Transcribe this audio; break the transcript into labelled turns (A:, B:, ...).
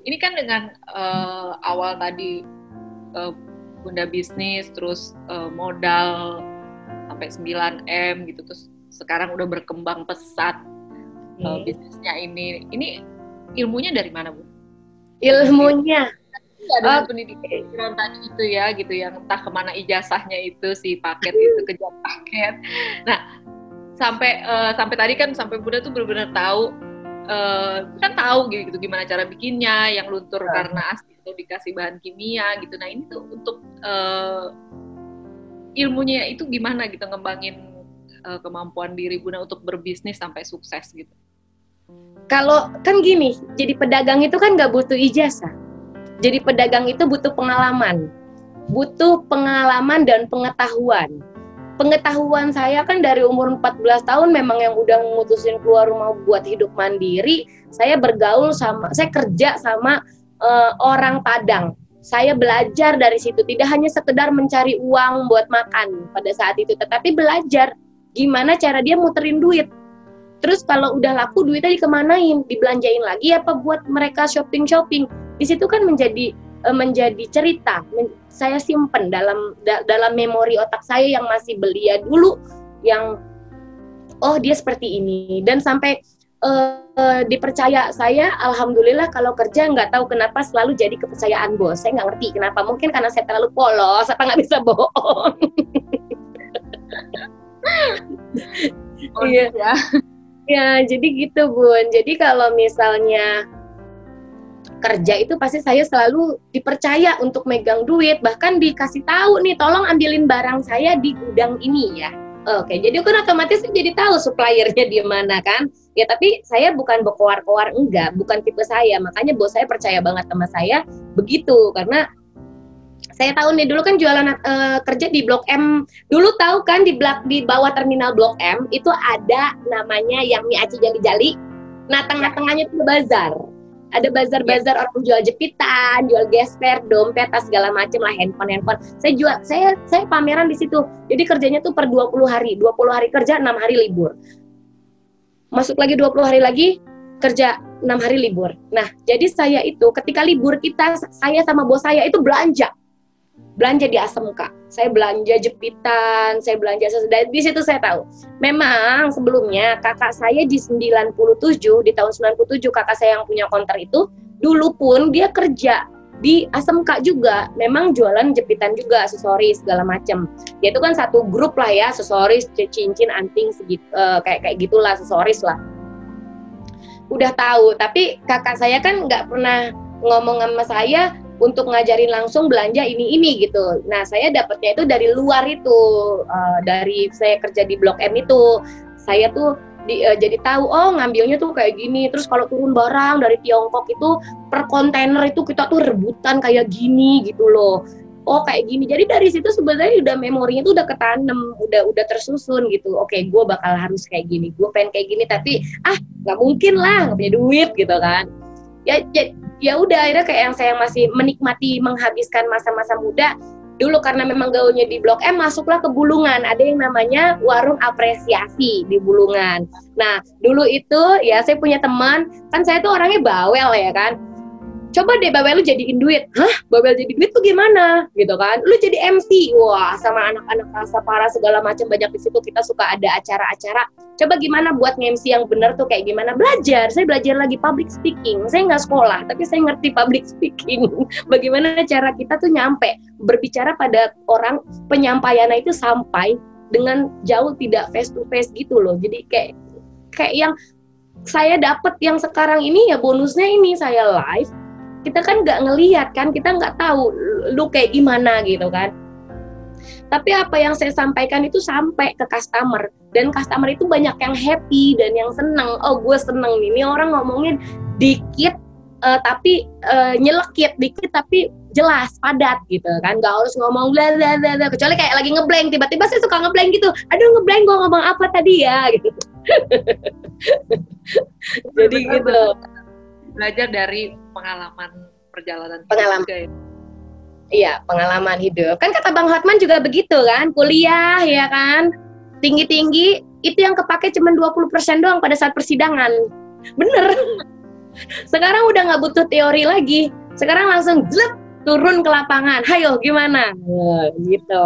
A: ini kan dengan awal tadi Bunda bisnis, terus modal sampai 9M gitu, terus sekarang udah berkembang pesat bisnisnya ini. Ini ilmunya dari mana, Bu?
B: Ilmunya?
A: Dengan pendidikan tadi itu ya, gitu, yang entah kemana ijazahnya itu, si paket itu, kejar paket. Nah, sampai tadi kan, sampai Bunda tuh benar-benar tahu, kan tahu gitu gimana cara bikinnya, yang luntur karena asin atau dikasih bahan kimia gitu. Nah, ini tuh untuk ilmunya itu gimana gitu, ngembangin kemampuan diri Bunda untuk berbisnis sampai sukses gitu.
B: Kalau kan gini, jadi pedagang itu kan nggak butuh ijazah. Jadi pedagang itu butuh pengalaman dan pengetahuan. Pengetahuan saya kan dari umur 14 tahun memang yang udah memutusin keluar rumah buat hidup mandiri. Saya kerja sama orang Padang. Saya belajar dari situ, tidak hanya sekedar mencari uang buat makan pada saat itu, tetapi belajar gimana cara dia muterin duit. Terus kalau udah laku duitnya dikemanain, dibelanjain lagi apa buat mereka shopping. Di situ kan menjadi cerita. Saya simpen dalam memori otak saya yang masih belia dulu, yang dia seperti ini, dan sampai dipercaya saya. Alhamdulillah kalau kerja nggak tahu kenapa selalu jadi kepercayaan bos. Saya nggak ngerti kenapa, mungkin karena saya terlalu polos apa nggak bisa bohong. Iya. Ya, jadi gitu Bun. Jadi kalau misalnya kerja itu pasti saya selalu dipercaya untuk megang duit, bahkan dikasih tahu nih, tolong ambilin barang saya di gudang ini ya. Oke, jadi kan otomatis jadi tahu suppliernya di mana kan. Ya tapi saya bukan berkoar-koar, enggak, bukan tipe saya. Makanya bos saya percaya banget sama saya begitu, karena saya tahu nih dulu kan jualan kerja di Blok M. Dulu tahu kan di bawah terminal Blok M itu ada namanya yang mie aci jali-jali. Nah, tengah-tengahnya itu bazar. Ada bazar-bazar orang jual jepitan, jual gesper, dompet, tas segala macam lah, handphone. Saya pameran di situ. Jadi kerjanya tuh per 20 hari. 20 hari kerja, 6 hari libur. Masuk lagi 20 hari lagi kerja, 6 hari libur. Nah, jadi saya itu ketika libur saya sama bos saya itu belanja di ASMK. Saya belanja jepitan, saya belanja di situ saya tahu. Memang sebelumnya kakak saya di 97, di tahun 97 kakak saya yang punya konter itu, dulu pun dia kerja di ASMK juga. Memang jualan jepitan juga, aksesoris segala macam. Dia itu kan satu grup lah ya, aksesoris, cincin, anting segitu, kayak gitulah, aksesoris lah. Udah tahu, tapi kakak saya kan nggak pernah ngomong sama saya untuk ngajarin langsung belanja ini gitu. Nah, saya dapatnya itu dari luar itu, dari saya kerja di Blok M itu. Saya tuh jadi tahu, ngambilnya tuh kayak gini. Terus kalau turun barang dari Tiongkok itu per kontainer itu kita tuh rebutan kayak gini gitu loh. Oh kayak gini. Jadi dari situ sebenarnya udah memorinya tuh udah ketanam, udah tersusun gitu. Oke, gue bakal harus kayak gini. Gue pengen kayak gini, tapi nggak mungkin lah, nggak punya duit gitu kan. Ya udah, akhirnya kayak yang saya masih menikmati menghabiskan masa-masa muda dulu, karena memang gaulnya di Blok M, masuklah ke Bulungan. Ada yang namanya warung apresiasi di Bulungan. Nah dulu itu ya saya punya teman, kan saya tuh orangnya bawel ya kan. Coba deh bawel lu jadiin duit. Hah? Bawel jadi duit tuh gimana? Gitu kan. Lu jadi MC. Wah, sama anak-anak rasa parah segala macam banyak di situ. Kita suka ada acara-acara. Coba gimana buat MC yang benar tuh kayak gimana? Belajar. Saya belajar lagi public speaking. Saya nggak sekolah, tapi saya ngerti public speaking. Bagaimana cara kita tuh nyampe berbicara pada orang, penyampaiannya itu sampai dengan jauh, tidak face to face gitu loh. Jadi kayak yang saya dapat yang sekarang ini ya bonusnya ini, saya live. Kita kan nggak ngelihat kan, kita nggak tahu lu kayak gimana gitu kan. Tapi apa yang saya sampaikan itu sampai ke customer, dan customer itu banyak yang happy dan yang seneng. Oh gue seneng nih, ini orang ngomongin dikit tapi nyelekit dikit tapi jelas, padat gitu kan. Nggak harus ngomong bla bla bla, kecuali kayak lagi ngeblank, tiba-tiba saya suka ngeblank gitu. Aduh ngeblank, gue ngomong apa tadi ya gitu. Jadi gitu.
A: Belajar dari pengalaman perjalanan
B: hidup. Iya, pengalaman hidup. Kan kata Bang Hotman juga begitu kan, kuliah ya kan, tinggi-tinggi, itu yang kepake cuma 20% doang pada saat persidangan. Bener. Sekarang udah nggak butuh teori lagi. Sekarang langsung glep turun ke lapangan. Hayo gimana? Gitu.